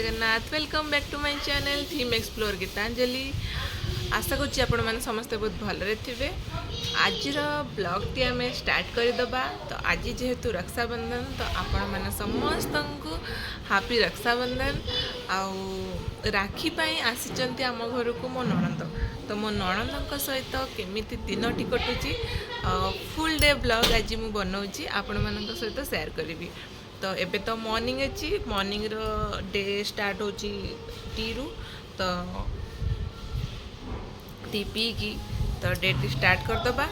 Jagannath welcome back to my channel theme explore Gitanjali. आशा करुँच आपण मैंने समस्ते बहुत भलरे थे। आज ब्लॉग टी आम स्टार्ट करदे। तो आज जेहेतु रक्षाबंधन तो आपण मैंने समस्त को हापी रक्षाबंधन। आउ राखी पाई आसी आम घर को मो नणंद। तो मो नणंद सहित केमिति दिन टी कटुची फुल डे ब्लॉग आज मु बनाऊँगी आपण मान सहित शेयर करी। तो एबे तो मॉर्निंग अच्छी मॉर्निंग रो डे स्टार्ट होची टी रु। तो टी पी की तो डे टी स्टार्ट करदबा।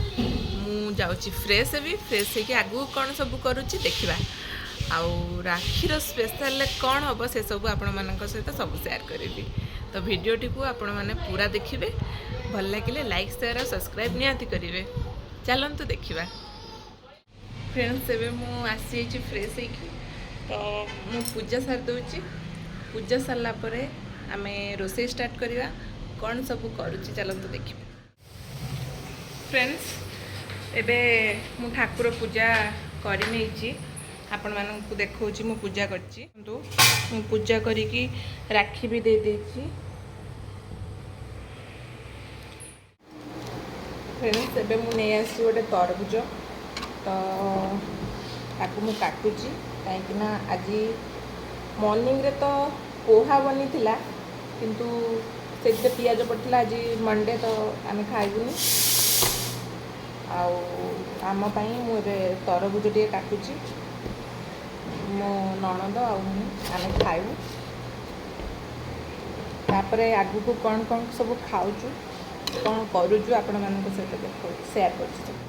मु जाउची फ्रेश हेबी फ्रेश होगी आगु कौन सब करुच्ची देखा। आउ राखीर स्पेशल कौन हम से सब आपण मान सहित सब शेयर करी। तो वीडियोटी को आपण मैंने पूरा देखिए भल लगे लाइक शेयर और सब्सक्राइब निहाती करेंगे। चलतु देखा फ्रेंड्स एबे मु आसी फ्रेश होगी। तो मु पूजा सार दूची पूजा सारा पर आम रोसे स्टार्ट करवा कौन सब करुच्ची चलतु देखिए। फ्रेंड्स एबे मु ठाकुर पूजा करी नहीं आपण मानू देखा मु पूजा करची। तो मु पूजा करी राखी भी दे देची। फ्रेंड्स एबे मु नहीं आसी गोटे तरबुज। तो ताकू मु काटुची कहीं आज मॉर्निंग रे तो पोहा बनी थिला किंतु से पियाज पड़ता। आज मंडे तो आम खाइबुनी। आम मुझे तरबुज टे काटुची मो नणंद आम खाइबू। तापर आगु को कौन कौन सब खाऊचु कौन करुचु आपण मान सहित देखो शेयर कर।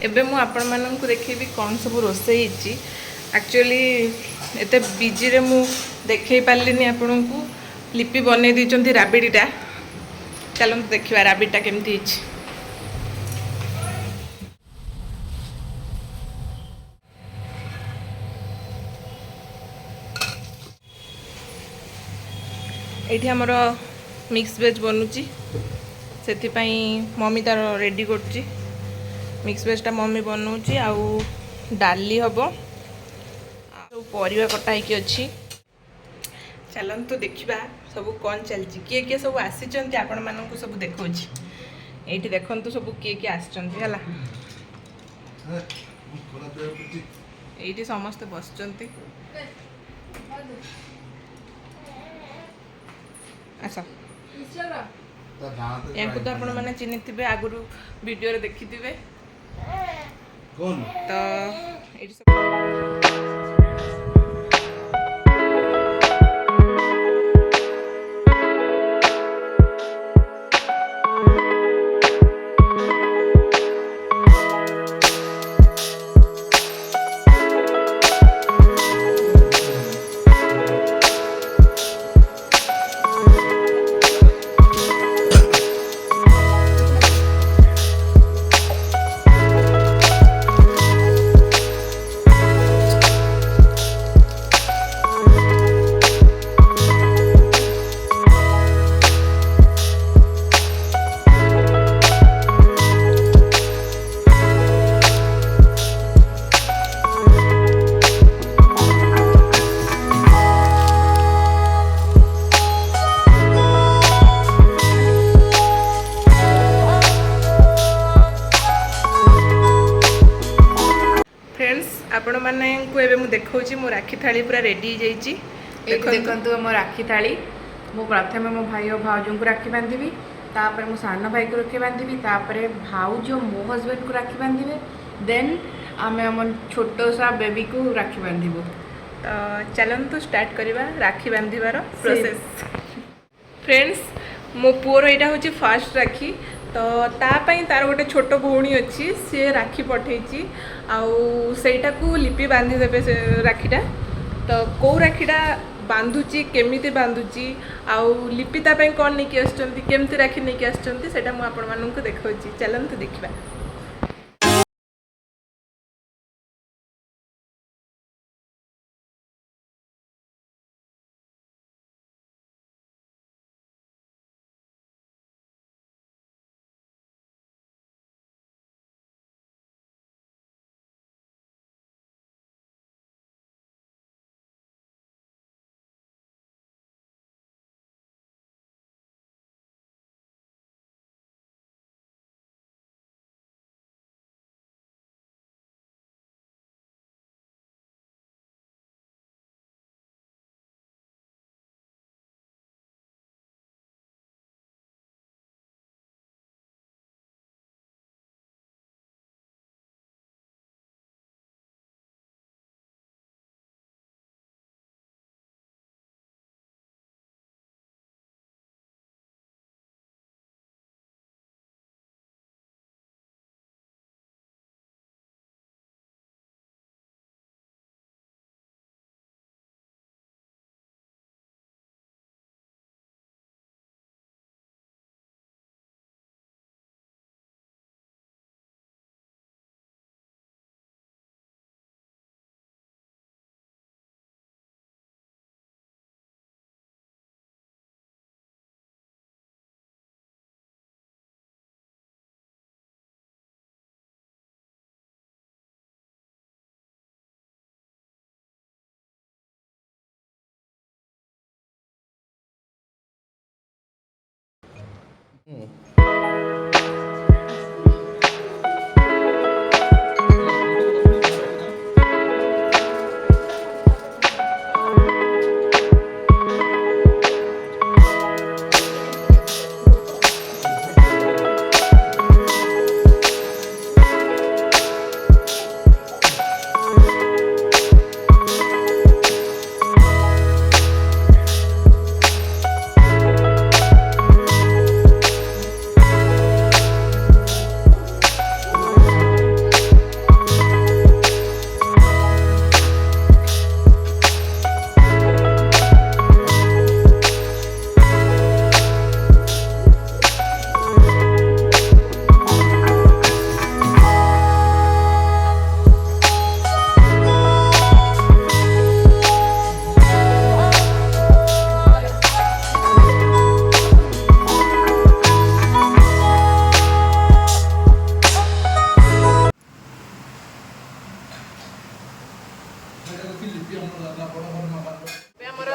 एबे मु आपण माननकु देखिबी कौन सब रोसे एक्चुअली एते बिजी रे मु देखै पारलिनी आपनकु। लिपि बनै दैचंती राबिडीटा। चलंतु देखिबा राबिडीटा केमती हिच। एठी हमर मिक्स वेज बनुची सेति पई मम्मी तार रेडी करची। मिक्स वेजटा मम्मी बनाऊँगी। आउ डाली हम सब परिवा कटा होगी अच्छी। चलतु देखा सब कौन चलती किए किए सब आसी आपण मानक सब देखा। ये देखु सब किए किए आसला ये समस्ते बस आस या तो आपण मैंने चिन्ह थे आगुरी वीडियो देखी थे। तो ये आपण माने को एबे मु देखौची मो राखी थाली पूरा रेडी जाईची। देखंतु मो राखी थाली मु प्रथमे मो भाई और भाउजों को राखी बांधिबी। तापर मो सानो भाई को राखी बांधिबी। तापर भाउजो मो हस्बैंड को राखी बांधिबे। देन आमे हमर छोटो सा बेबी को राखी बांधिबो। तो चलंतु स्टार्ट करबा राखी बांधिबार प्रोसेस। फ्रेंड्स मो पुअर एटा होची फर्स्ट राखी। तो तापाई तार गोटे छोट भौणी अच्छी सी राखी पठेची आउ सेटा को लिपि बांधी देबे से राखीटा। तो कौ राखीटा बांधुची केमिति बांधुची आउ लिपिता पे कौन नहीं आसुँच केमती राखी नहीं आसुँच सेटा मुझे आपण मानक देखा चलते देखा।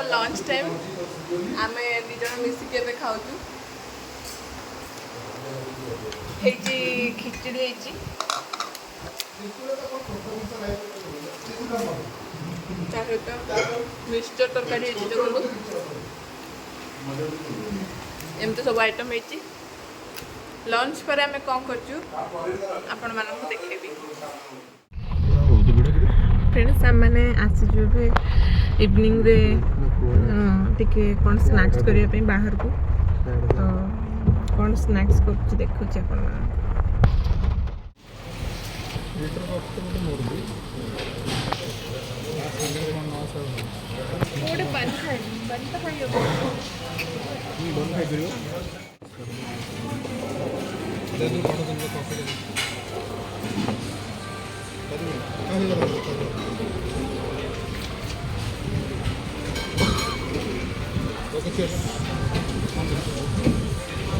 लंच टाइम आम दिज मिसिक खाऊ खिचड़ी सहित मिक्सचर तरकारी देखो एमती सब आइटम होती लंच पर आम कौन कर देखेबी फ्रेंड्स आम मैंने आसीजु इवनिंग रे टिके कौन स्नैक्स करने बाहर को तो कौन स्नैक्स कर देखुचे आप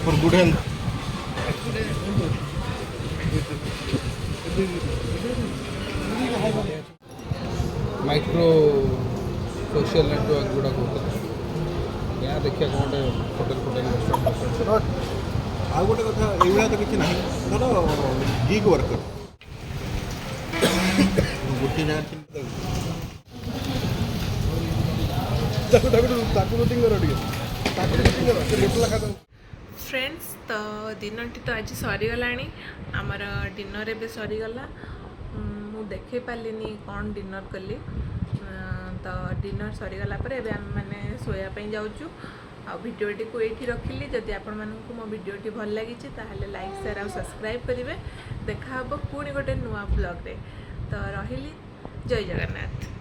for good health. Micro social network गुड़ा कहते यहाँ देखिए कौन होटेल रेस्टोरेंट आ गोटे कथा ये तो किसी ना धर गिग वर्कर गोटे फ्रेंड्स तो दिन तो आज सरीगला आमर डिनर भी सरीगला मु देखे पार्लिनी कौन डिनर कली तो डिनर सरीगला मैंने शोयापाई जाऊँ आ भिडियोटी को ये रखिली जदि आपण मानक मो भिडियोटी भल लगी लाइक शेयर और सब्सक्राइब करेंगे देखा पुणी गोटे नुआ ब्लॉग रे तो रही जय जगन्नाथ।